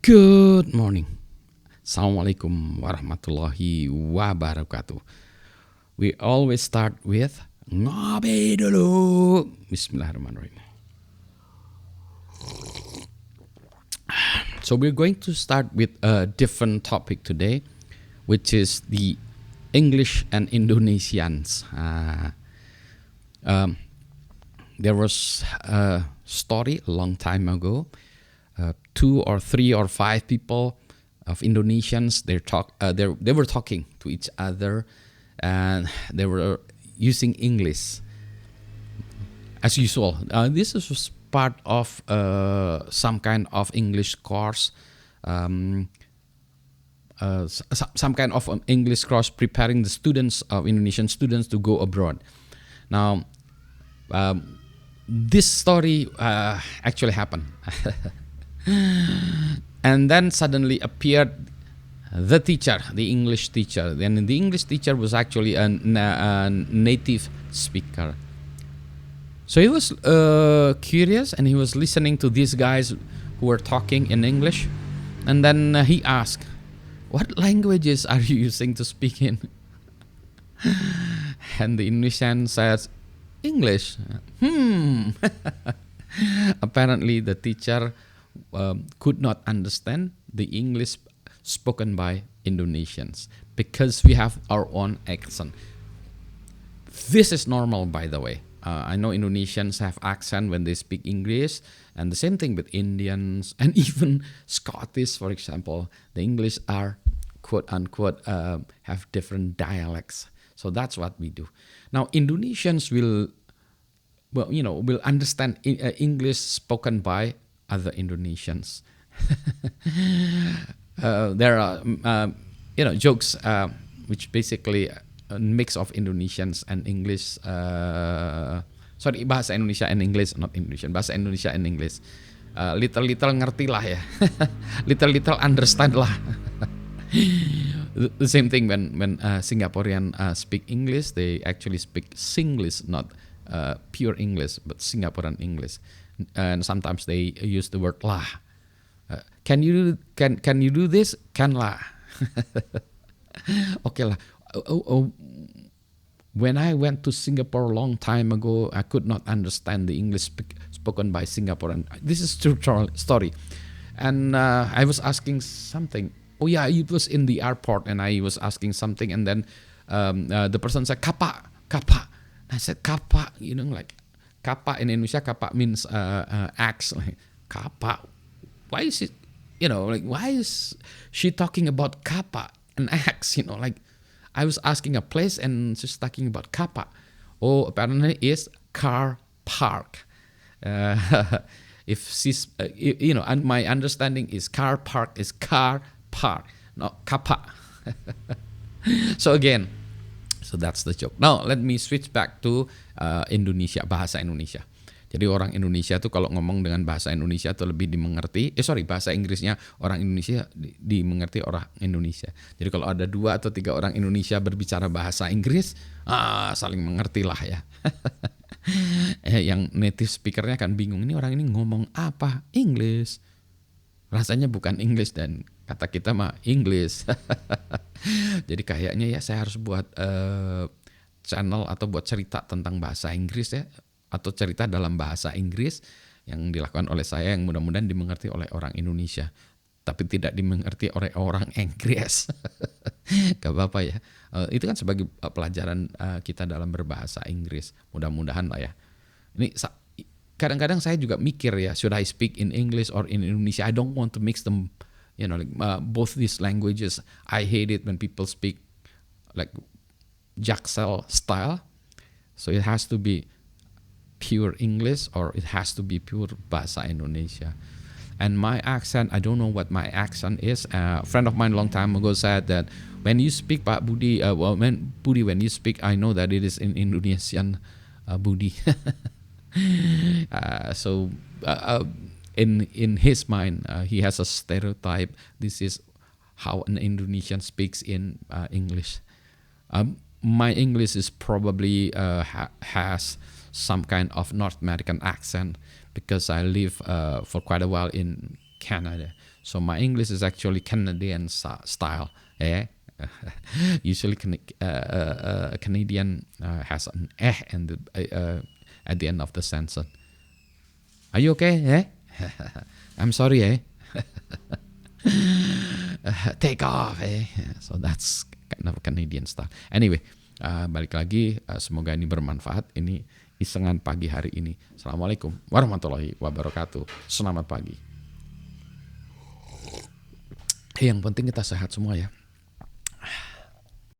Good morning. Assalamualaikum warahmatullahi wabarakatuh. We always start with ngopi dulu. Bismillahirrahmanirrahim. So we're going to start with a different topic today, which is the English and Indonesians. There was a story a long time ago. Two or three or five people of Indonesians they were talking to each other, and they were using English as usual. This was part of some kind of English course, some kind of English course preparing the students of Indonesian students to go abroad. Now, this story actually happened. And then suddenly appeared the teacher, the English teacher. Then the English teacher was actually a native speaker. So he was curious, and he was listening to these guys who were talking in English. And then he asked, "What languages are you using to speak in?" And the Indonesian says, "English." Apparently the teacher could not understand the English spoken by Indonesians because we have our own accent. This is normal, by the way. I know Indonesians have accent when they speak English, and the same thing with Indians and even Scottish, for example. The English are quote unquote have different dialects. So that's what we do. Now Indonesians will understand English spoken by other Indonesians. There are jokes which basically a mix of Indonesians and English. Bahasa Indonesia and English, not Indonesian. Bahasa Indonesia and English. Little ngerti lah ya. little understand lah. The same thing when Singaporean speak English, they actually speak Singlish, not pure English, but Singaporean English. And sometimes they use the word lah. Can you do this? Can lah. Okay lah. When I went to Singapore a long time ago, I could not understand the English spoken by Singaporean. This is true story. And I was asking something. Oh yeah, it was in the airport, and I was asking something, and then the person said kapa. I said kapa, like kapa in Indonesia. Kapa means axe. Like, kapa. Why is it? Why is she talking about kapa, an axe? Like I was asking a place, and she's talking about kapa. Oh, apparently it's car park. If she's, and my understanding is car park is car park, not kapa. So that's the joke. Now let me switch back to Indonesia, bahasa Indonesia. Jadi orang Indonesia tuh kalau ngomong dengan bahasa Indonesia tuh lebih dimengerti. Bahasa Inggrisnya orang Indonesia dimengerti orang Indonesia. Jadi kalau ada 2 atau 3 orang Indonesia berbicara bahasa Inggris, saling mengerti lah ya. Yang native speakernya kan bingung, ini orang ini ngomong apa? English. Rasanya bukan English, dan kata kita mah English. Jadi kayaknya ya saya harus buat channel atau buat cerita tentang bahasa Inggris ya, atau cerita dalam bahasa Inggris yang dilakukan oleh saya, yang mudah-mudahan dimengerti oleh orang Indonesia, tapi tidak dimengerti oleh orang Inggris. Gak apa-apa ya. Itu kan sebagai pelajaran kita dalam berbahasa Inggris. Mudah-mudahan lah ya. Ini kadang-kadang saya juga mikir ya, should I speak in English or in Indonesia? I don't want to mix them, both these languages. I hate it when people speak like Jaksel style. So it has to be pure English, or it has to be pure bahasa Indonesia. And my accent, I don't know what my accent is. A friend of mine a long time ago said that when you speak, Pak Budi, when you speak, I know that it is in Indonesian, Budi. In his mind, he has a stereotype. This is how an Indonesian speaks in English. My English is probably has some kind of North American accent because I live for quite a while in Canada. So my English is actually Canadian style. Usually Canadian has an in at the end of the sentence. Are you okay? I'm sorry. Take off. So that's kind of Canadian style. Anyway, balik lagi. Semoga ini bermanfaat. Ini isengan pagi hari ini. Assalamualaikum warahmatullahi wabarakatuh. Selamat pagi. Yang penting kita sehat semua ya.